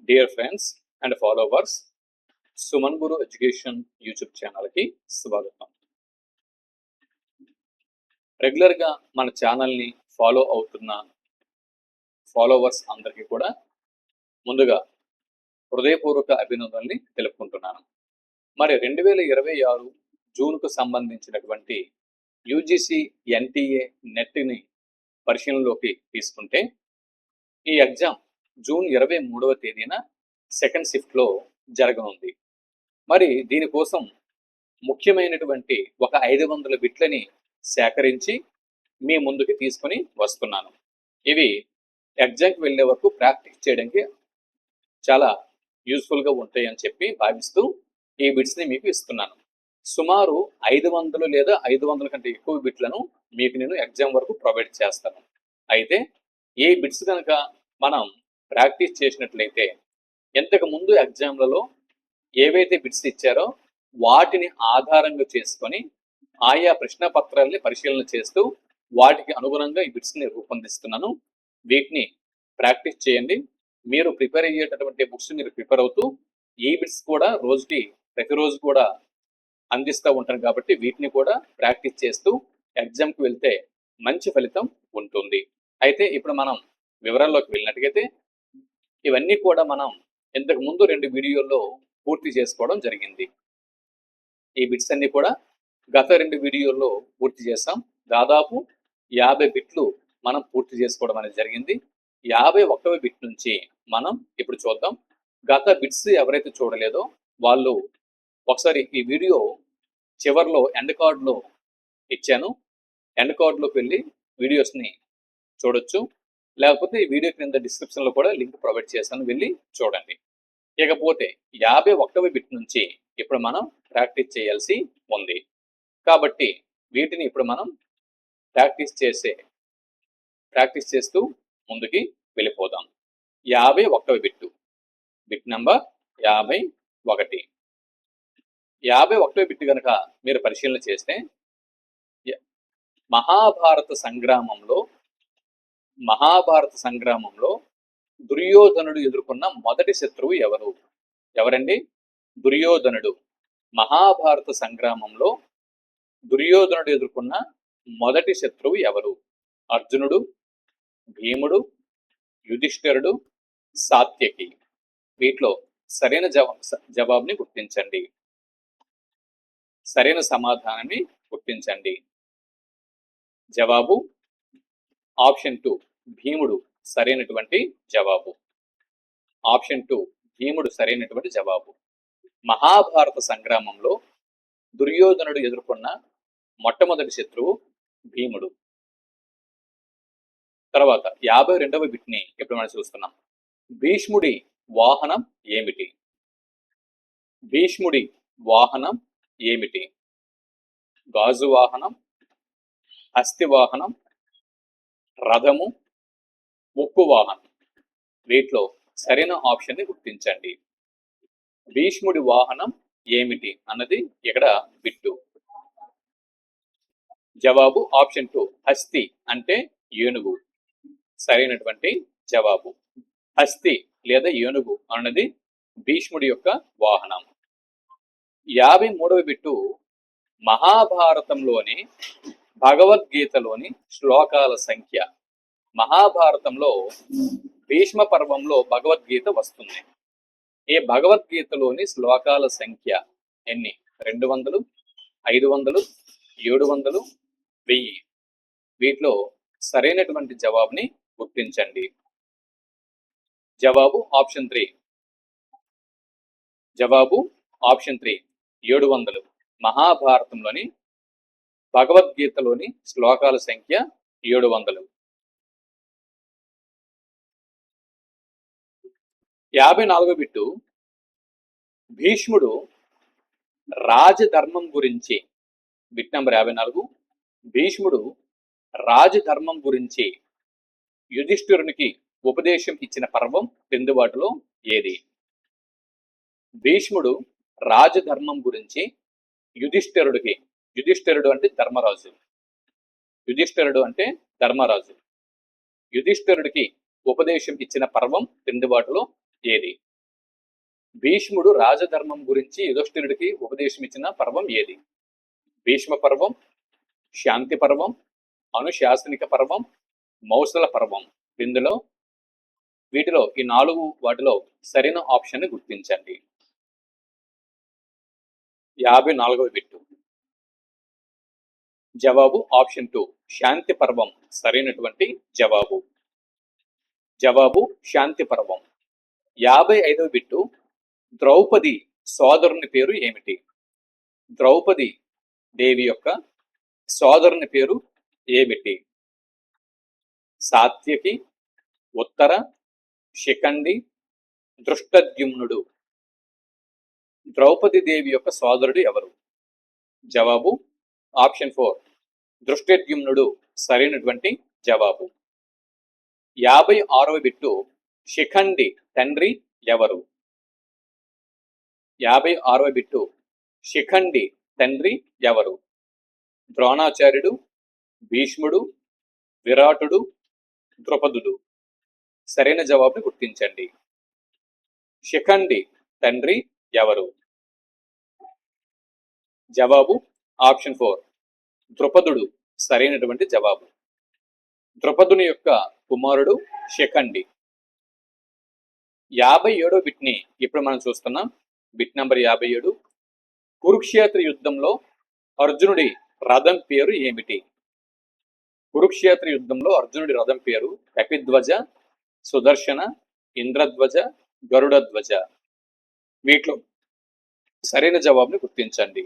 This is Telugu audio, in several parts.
Dear friends and followers, Suman Guru education YouTube ఛానల్కి స్వాగతం. రెగ్యులర్గా మన ఛానల్ని ఫాలో అవుతున్న ఫాలోవర్స్ అందరికీ కూడా ముందుగా హృదయపూర్వక అభినందనల్ని తెలుపుకుంటున్నాను. మరి 2026 జూన్కు సంబంధించినటువంటి యూజీసీ ఎన్టీఏ నెట్ని పరిశీలనలోకి తీసుకుంటే ఈ ఎగ్జామ్ జూన్ 23వ తేదీన సెకండ్ షిఫ్ట్లో జరగనుంది. మరి దీనికోసం ముఖ్యమైనటువంటి ఒక 500 బిట్లని సేకరించి మీ ముందుకి తీసుకొని వస్తున్నాను. ఇవి ఎగ్జామ్కి వెళ్ళే వరకు ప్రాక్టీస్ చేయడానికి చాలా యూస్ఫుల్గా ఉంటాయి అని చెప్పి భావిస్తూ ఈ బిట్స్ని మీకు ఇస్తున్నాను. సుమారు 500 లేదా 500 కంటే ఎక్కువ బిట్లను మీకు నేను ఎగ్జామ్ వరకు ప్రొవైడ్ చేస్తాను. అయితే ఈ బిట్స్ కనుక మనం ప్రాక్టీస్ చేసినట్లయితే ఇంతకు ముందు ఎగ్జామ్లలో ఏవైతే బిట్స్ ఇచ్చారో వాటిని ఆధారంగా చేసుకొని ఆయా ప్రశ్న పత్రాలని పరిశీలన చేస్తూ వాటికి అనుగుణంగా ఈ బిట్స్ని రూపొందిస్తున్నాను. వీటిని ప్రాక్టీస్ చేయండి. మీరు ప్రిపేర్ అయ్యేటటువంటి బుక్స్ మీరు ప్రిపేర్ అవుతూ ఈ బిట్స్ కూడా ప్రతిరోజు కూడా అందిస్తూ ఉంటాను కాబట్టి వీటిని కూడా ప్రాక్టీస్ చేస్తూ ఎగ్జామ్కి వెళ్తే మంచి ఫలితం ఉంటుంది. అయితే ఇప్పుడు మనం వివరాల్లోకి వెళ్ళినట్టుగైతే ఇవన్నీ కూడా మనం ఇంతకు ముందు 2 వీడియోల్లో పూర్తి చేసుకోవడం జరిగింది. ఈ బిట్స్ అన్ని కూడా గత 2 వీడియోల్లో పూర్తి చేస్తాం. దాదాపు 50 బిట్లు మనం పూర్తి చేసుకోవడం అనేది జరిగింది. 51వ బిట్ నుంచి మనం ఇప్పుడు చూద్దాం. గత బిట్స్ ఎవరైతే చూడలేదో వాళ్ళు ఒకసారి ఈ వీడియో చివరిలో ఎండ్ కార్డ్లో ఇచ్చాను. ఎండ్ కార్డ్లోకి వెళ్ళి వీడియోస్ని చూడొచ్చు. లేకపోతే ఈ వీడియో క్రింద డిస్క్రిప్షన్లో కూడా లింక్ ప్రొవైడ్ చేస్తాను, వెళ్ళి చూడండి. ఇకపోతే 51వ బిట్ నుంచి ఇప్పుడు మనం ప్రాక్టీస్ చేయాల్సి ఉంది కాబట్టి వీటిని ఇప్పుడు మనం ప్రాక్టీస్ చేస్తూ ముందుకి వెళ్ళిపోదాం. 51వ బిట్ నంబర్ 51. 51వ బిట్ కనుక మీరు పరిశీలన చేస్తే మహాభారత సంగ్రామంలో దుర్యోధనుడు ఎదుర్కొన్న మొదటి శత్రువు ఎవరండి? దుర్యోధనుడు. మహాభారత సంగ్రామంలో దుర్యోధనుడు ఎదుర్కొన్న మొదటి శత్రువు ఎవరు? అర్జునుడు, భీముడు, యుధిష్ఠిరుడు, సాత్యకి. వీటిలో సరైన జవాబుని గుర్తించండి. సరైన సమాధానాన్ని గుర్తించండి. జవాబు ఆప్షన్ 2 భీముడు సరైనటువంటి జవాబు. ఆప్షన్ 2 భీముడు సరైనటువంటి జవాబు. మహాభారత సంగ్రామంలో దుర్యోధనుడు ఎదుర్కొన్న మొట్టమొదటి శత్రువు భీముడు. తర్వాత 52వ బిట్ని ఇప్పుడు మనం చూస్తున్నాం. భీష్ముడి వాహనం ఏమిటి? భీష్ముడి వాహనం ఏమిటి? గాజు వాహనం, అస్థి వాహనం, రథము, ఉక్కు వాహనం. వీటిలో సరైన ఆప్షన్ని గుర్తించండి. భీష్ముడి వాహనం ఏమిటి అన్నది ఇక్కడ బిట్టు. జవాబు ఆప్షన్ 2 హస్తి అంటే ఏనుగు. సరైనటువంటి జవాబు హస్తి లేదా ఏనుగు అన్నది భీష్ముడి యొక్క వాహనం. 53వ బిట్టు మహాభారతంలోని భగవద్గీతలోని శ్లోకాల సంఖ్య. మహాభారతంలో భీష్మ పర్వంలో భగవద్గీత వస్తుంది. ఈ భగవద్గీతలోని శ్లోకాల సంఖ్య ఎన్ని? 200, 500, 700, 1000. వీటిలో సరైనటువంటి జవాబుని గుర్తించండి. జవాబు ఆప్షన్ 3. జవాబు ఆప్షన్ 3 700. మహాభారతంలోని భగవద్గీతలోని శ్లోకాల సంఖ్య 700. 54వ బిట్టు భీష్ముడు రాజధర్మం గురించి. Bit number 54. భీష్ముడు రాజధర్మం గురించి యుధిష్ఠిరునికి ఉపదేశం ఇచ్చిన పర్వం క్రింది వాటిలో ఏది? భీష్ముడు రాజధర్మం గురించి యుధిష్ఠిరుడు అంటే ధర్మరాజు. యుధిష్ఠిరుడికి ఉపదేశం ఇచ్చిన పర్వం క్రింది వాటిలో ఏది? భీష్ముడు రాజధర్మం గురించి యుధిష్ఠిరుడికి ఉపదేశం ఇచ్చిన పర్వం ఏది? భీష్మ పర్వం, శాంతి పర్వం, అనుశాసనిక పర్వం, మౌసల పర్వం. వీటిలో ఈ 4 వాటిలో సరైన ఆప్షన్ ని గుర్తించండి. 54వ బిట్టు. జవాబు ఆప్షన్ 2 శాంతి పర్వం సరైనటువంటి జవాబు. జవాబు శాంతి పర్వం. 55వ బిట్టు. ద్రౌపది సోదరుని పేరు ఏమిటి? ద్రౌపది దేవి యొక్క సోదరుని పేరు ఏమిటి? సాత్యకి, ఉత్తర, శిఖండి, దృష్టద్యుమ్నుడు. ద్రౌపది దేవి యొక్క సోదరుడు ఎవరు? జవాబు ఆప్షన్ 4 దృష్టద్యుమ్నుడు సరైనటువంటి జవాబు. 56వ బిట్టు. శిఖండి తండ్రి ఎవరు? 56వ బిట్టు. శిఖండి తండ్రి ఎవరు? ద్రోణాచార్యుడు, భీష్ముడు, విరాటుడు, ద్రుపదుడు. సరైన జవాబుని గుర్తించండి. శిఖండి తండ్రి ఎవరు? జవాబు ఆప్షన్ 4 ద్రుపదుడు సరైనటువంటి జవాబు. ద్రుపదుని యొక్క కుమారుడు శిఖండి. 57వ బిట్ని ఇప్పుడు మనం చూస్తున్నాం. Bit number 57. కురుక్షేత్ర యుద్ధంలో అర్జునుడి రథం పేరు ఏమిటి? కురుక్షేత్ర యుద్ధంలో అర్జునుడి రథం పేరు కపిధ్వజ, సుదర్శన, ఇంద్రధ్వజ, గరుడధ్వజ. వీటిలో సరైన జవాబుని గుర్తించండి.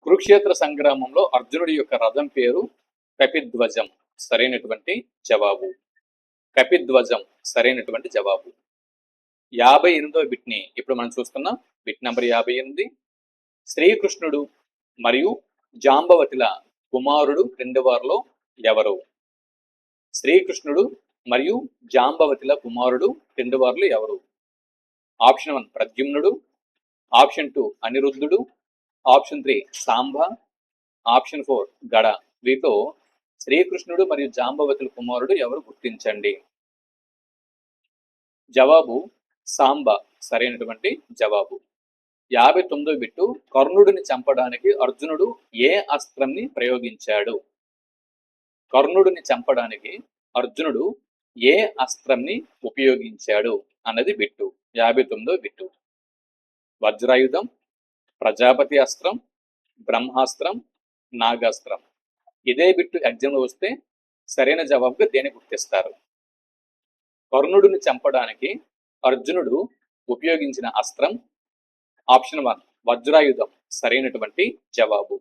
కురుక్షేత్ర సంగ్రామంలో అర్జునుడి యొక్క రథం పేరు కపిధ్వజం సరైనటువంటి జవాబు. కపిధ్వజం సరైనటువంటి జవాబు. 58వ బిట్ని ఇప్పుడు మనం చూస్తున్నాం. Bit number 58. శ్రీకృష్ణుడు మరియు జాంబవతిల కుమారుడు క్రింది వారిలో ఎవరు? శ్రీకృష్ణుడు మరియు జాంబవతిల కుమారుడు క్రింది వారిలో ఎవరు? ఆప్షన్ 1 ప్రద్యుమ్నుడు, ఆప్షన్ 2 అనిరుద్ధుడు, ఆప్షన్ 3 సాంబ, ఆప్షన్ 4 గడ. వీటిలో శ్రీకృష్ణుడు మరియు జాంబవతుల కుమారుడు ఎవరు గుర్తించండి. జవాబు సాంబ సరైనటువంటి జవాబు. 59వ బిట్టు. కర్ణుడిని చంపడానికి అర్జునుడు ఏ అస్త్రంని ప్రయోగించాడు? కర్ణుడిని చంపడానికి అర్జునుడు ఏ అస్త్రంని ఉపయోగించాడు అన్నది బిట్టు. 59వ బిట్టు. వజ్రాయుధం, ప్రజాపతి అస్త్రం, బ్రహ్మాస్త్రం, నాగాస్త్రం. ఇదే బిట్టు ఎగ్జామ్లో వస్తే సరైన జవాబుగా దేని గుర్తిస్తారు? కర్ణుడిని చంపడానికి అర్జునుడు ఉపయోగించిన అస్త్రం ఆప్షన్ 1 వజ్రాయుధం సరైనటువంటి జవాబు.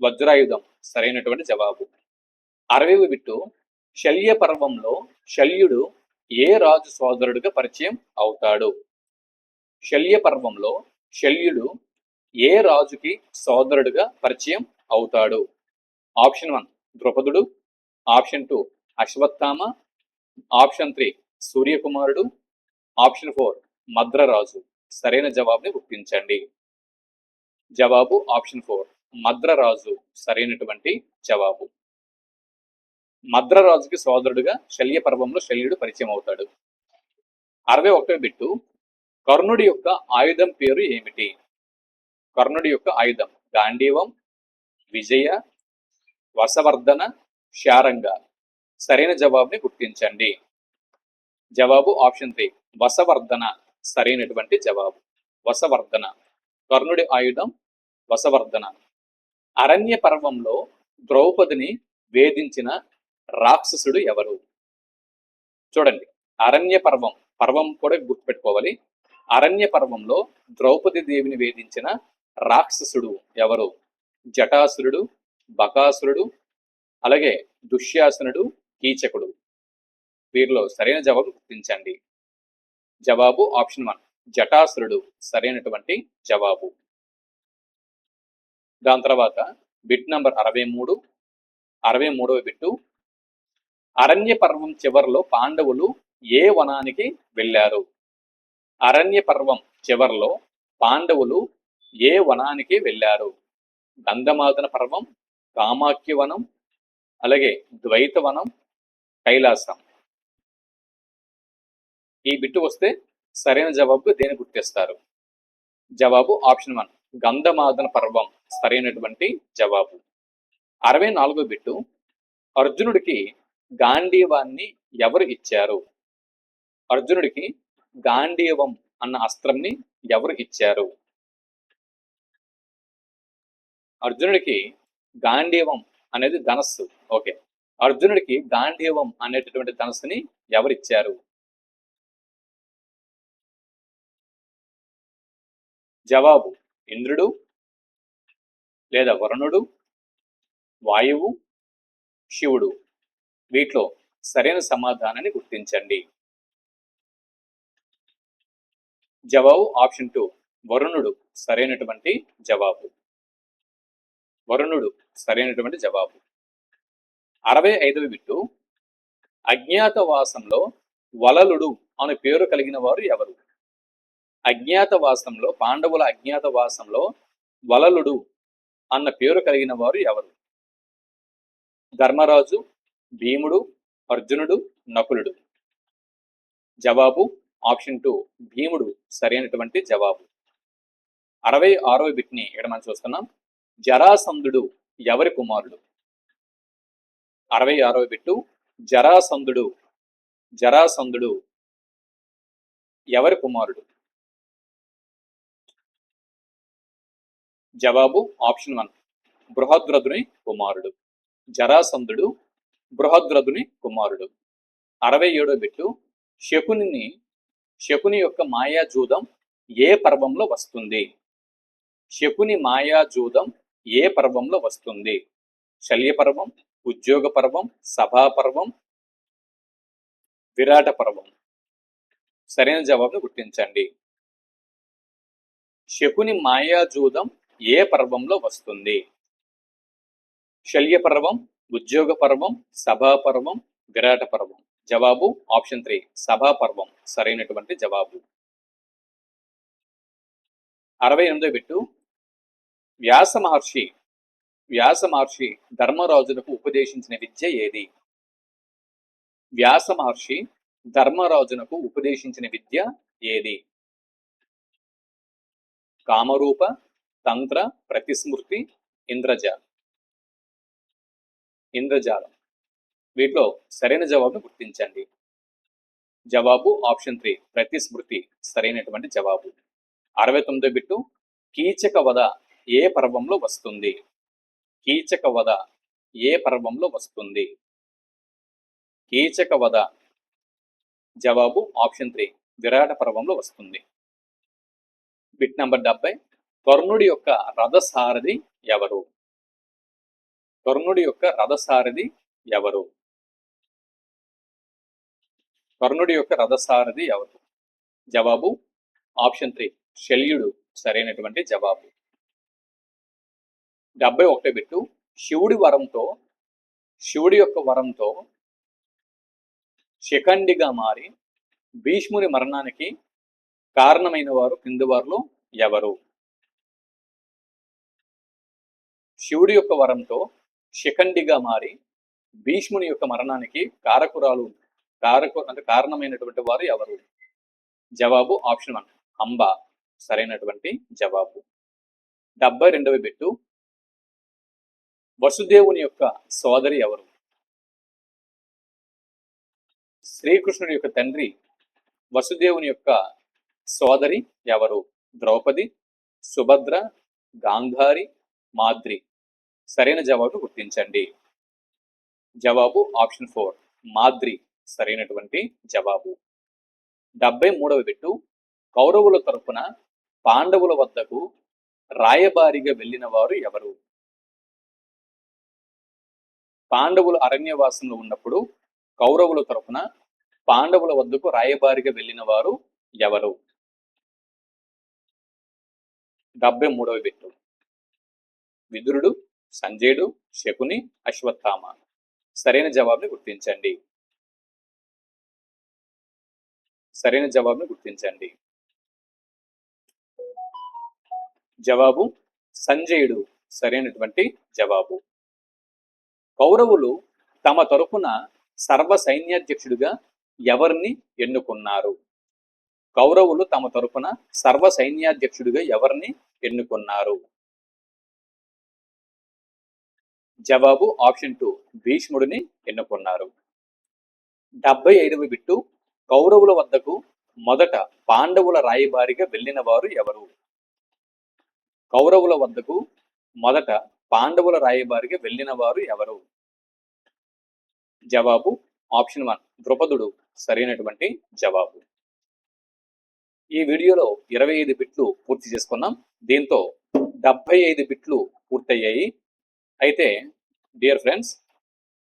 వజ్రాయుధం సరైనటువంటి జవాబు. 60వ బిట్టు. శల్య పర్వంలో శల్యుడు ఏ రాజు సోదరుడిగా పరిచయం అవుతాడు? శల్య పర్వంలో శల్యుడు ఏ రాజుకి సోదరుడిగా పరిచయం అవుతాడు? ఆప్షన్ 1 ద్రుపదుడు, ఆప్షన్ 2 అశ్వత్థామ, ఆప్షన్ 3 సూర్యకుమారుడు, ఆప్షన్ 4 మద్రరాజు. సరైన జవాబుని గుర్తించండి. జవాబు ఆప్షన్ 4 మద్రరాజు సరైనటువంటి జవాబు. మద్రరాజుకి సోదరుడుగా శల్య పర్వంలో శల్యుడు పరిచయం అవుతాడు. 61వ బిట్టు. కర్ణుడి యొక్క ఆయుధం పేరు ఏమిటి? కర్ణుడి యొక్క ఆయుధం గాంధీవం, విజయ, వసవర్ధన, శారంగ. సరైన జవాబుని గుర్తించండి. జవాబు ఆప్షన్ 3 వసవర్ధన సరైనటువంటి జవాబు. వసవర్ధన. కర్ణుడి ఆయుధం వసవర్ధన. అరణ్య పర్వంలో ద్రౌపదిని వేధించిన రాక్షసుడు ఎవరు? చూడండి, అరణ్య పర్వం కూడా గుర్తుపెట్టుకోవాలి. అరణ్య పర్వంలో ద్రౌపది దేవిని వేధించిన రాక్షసుడు ఎవరు? జటాసురుడు, బకాసురుడు, అలాగే దుశ్శాసనుడు, కీచకుడు. వీరిలో సరైన జవాబు గుర్తించండి. జవాబు ఆప్షన్ 1 జటాసురుడు సరైనటువంటి జవాబు. దాని తర్వాత బిట్ నంబర్ 63. 63వ బిట్టు. అరణ్య పర్వం చివరిలో పాండవులు ఏ వనానికి వెళ్ళారు? అరణ్య పర్వం చివరిలో పాండవులు ఏ వనానికి వెళ్ళారు? గంధమాదన పర్వం, కామాఖ్యవనం, అలాగే ద్వైతవనం, కైలాసం. ఈ బిట్టు వస్తే సరైన జవాబు దేని గుర్తిస్తారు? జవాబు ఆప్షన్ 1 గంధమాదన పర్వం సరైనటువంటి జవాబు. 64 బిట్టు అర్జునుడికి గాంధీవాన్ని ఎవరు ఇచ్చారు? అర్జునుడికి గాంధీవం అన్న అస్త్రంని ఎవరు ఇచ్చారు? అర్జునుడికి గాంధీవం అనేది ధనస్సు. ఓకే, అర్జునుడికి గాంధీవం అనేటటువంటి ధనస్సుని ఎవరిచ్చారు? జవాబు ఇంద్రుడు, లేదా వరుణుడు, వాయువు, శివుడు. వీటిలో సరైన సమాధానాన్ని గుర్తించండి. జవాబు ఆప్షన్ 2 వరుణుడు సరైనటువంటి జవాబు. వరుణుడు సరైనటువంటి జవాబు. 65వ బిట్టు అజ్ఞాతవాసంలో వలలుడు అనే పేరు కలిగిన వారు ఎవరు? అజ్ఞాతవాసంలో పాండవుల అజ్ఞాతవాసంలో వలలుడు అన్న పేరు కలిగిన వారు ఎవరు? ధర్మరాజు, భీముడు, అర్జునుడు, నకులుడు. జవాబు ఆప్షన్ 2 భీముడు సరైనటువంటి జవాబు. 66వ బిట్ని ఇక్కడ మనం చూస్తున్నాం. జరాసంధుడు ఎవరి కుమారుడు? 66వ బిట్టు జరాసంధుడు ఎవరి కుమారుడు? జవాబు ఆప్షన్ 1 బృహద్రథుని కుమారుడు. జరాసంధుడు బృహద్రథుని కుమారుడు. 67వ బిట్టు శకుని యొక్క మాయాజూదం ఏ పర్వంలో వస్తుంది? శకుని మాయాజూదం ఏ పర్వంలో వస్తుంది? శల్య పర్వం, ఉద్యోగ పర్వం, సభా పర్వం, విరాట పర్వం. సరైన జవాబును గుర్తించండి. శకుని మాయాజూదం ఏ పర్వంలో వస్తుంది? శల్య పర్వం, ఉద్యోగ పర్వం, సభా పర్వం, విరాట పర్వం. జవాబు ఆప్షన్ 3 సభా పర్వం సరైనటువంటి జవాబు. 68వ బిట్టు వ్యాస మహర్షి ధర్మరాజునకు ఉపదేశించిన విద్య ఏది? వ్యాస మహర్షి ధర్మరాజునకు ఉపదేశించిన విద్య ఏది? కామరూప, తంత్ర, ప్రతిస్మృతి, ఇంద్రజాలం. వీటిలో సరైన జవాబును గుర్తించండి. జవాబు ఆప్షన్ 3 ప్రతిస్మృతి సరైనటువంటి జవాబు. 69వ బిట్టు కీచక వధ ఏ పర్వంలో వస్తుంది? కీచక వధ ఏ పర్వంలో వస్తుంది? కీచక వధ జవాబు ఆప్షన్ 3 విరాట పర్వంలో వస్తుంది. బిట్ నంబర్ 70 కర్ణుడి యొక్క రథసారథి ఎవరు? కర్ణుడి యొక్క రథసారథి ఎవరు? కర్ణుడి యొక్క రథసారథి ఎవరు? జవాబు ఆప్షన్ 3 శల్యుడు సరైనటువంటి జవాబు. 71వ బిట్టు శివుడి యొక్క వరంతో శిఖండిగా మారి భీష్ముని మరణానికి కారణమైన వారు కింది వారిలో ఎవరు? శివుడి యొక్క వరంతో శిఖండిగా మారి భీష్ముని యొక్క మరణానికి కారణమైనటువంటి వారు ఎవరు? జవాబు ఆప్షన్ 1 అంబ సరైనటువంటి జవాబు. 72వ బిట్టు వసుదేవుని యొక్క సోదరి ఎవరు? శ్రీకృష్ణుడి యొక్క తండ్రి వసుదేవుని యొక్క సోదరి ఎవరు? ద్రౌపది, సుభద్ర, గాంధారి, మాద్రి. సరైన జవాబు గుర్తించండి. జవాబు ఆప్షన్ 4 మాద్రి సరైనటువంటి జవాబు. 73వ బిట్టు కౌరవుల తరపున పాండవుల వద్దకు రాయబారిగా వెళ్ళిన వారు ఎవరు? పాండవులు అరణ్యవాసంలో ఉన్నప్పుడు కౌరవుల తరపున పాండవుల వద్దకు రాయబారిగా వెళ్ళిన వారు ఎవరు? 73వ బిట్టు విదురుడు, సంజయుడు, శకుని, అశ్వత్థామ. సరైన జవాబుని గుర్తించండి. జవాబు సంజయుడు సరైనటువంటి జవాబు. కౌరవులు తమ తరపున సర్వ సైన్యాధ్యక్షుడిగా ఎవరిని ఎన్నుకున్నారు? కౌరవులు తమ తరపున సర్వ సైన్యాధ్యక్షుడిగా ఎవరిని ఎన్నుకున్నారు? జవాబు ఆప్షన్ 2 భీష్ముడిని ఎన్నుకున్నారు. 75వ బిట్టు కౌరవుల వద్దకు మొదట పాండవుల రాయబారిగా వెళ్ళిన వారు ఎవరు? కౌరవుల వద్దకు మొదట పాండవుల రాయబారిగా వెళ్ళిన వారు ఎవరు? జవాబు ఆప్షన్ 1 ద్రుపదుడు సరైనటువంటి జవాబు. ఈ వీడియోలో 25 బిట్లు పూర్తి చేసుకున్నాం. దీంతో 75 బిట్లు పూర్తయ్యాయి. అయితే డియర్ ఫ్రెండ్స్,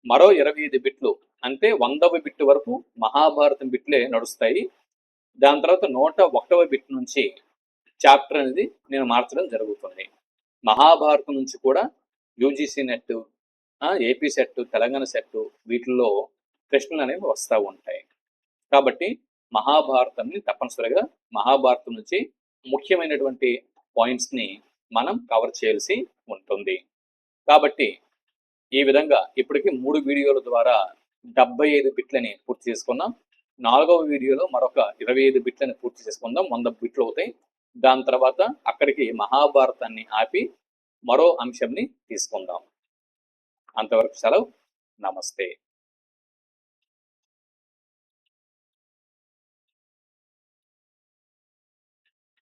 మరో 25 బిట్లు అంటే 100వ బిట్టు వరకు మహాభారతం బిట్లే నడుస్తాయి. దాని తర్వాత 101వ బిట్ నుంచి చాప్టర్ అనేది నేను మార్చడం జరుగుతుంది. మహాభారతం నుంచి కూడా UGC net, AP set, Telangana set వీటిల్లో ప్రశ్నలు అనేవి వస్తూ ఉంటాయి. కాబట్టి మహాభారతాన్ని తప్పనిసరిగా మహాభారతం నుంచి ముఖ్యమైనటువంటి పాయింట్స్ని మనం కవర్ చేయాల్సి ఉంటుంది. కాబట్టి ఈ విధంగా ఇప్పటికీ 3 వీడియోల ద్వారా 75 బిట్లని పూర్తి చేసుకున్నాం. 4వ వీడియోలో మరొక 25 బిట్లని పూర్తి చేసుకుందాం. 100 బిట్లు అవుతాయి. దాని తర్వాత అక్కడికి మహాభారతాన్ని ఆపి మరో అంశంని తీసుకుందాం. అంతవరకు సెలవు. నమస్తే.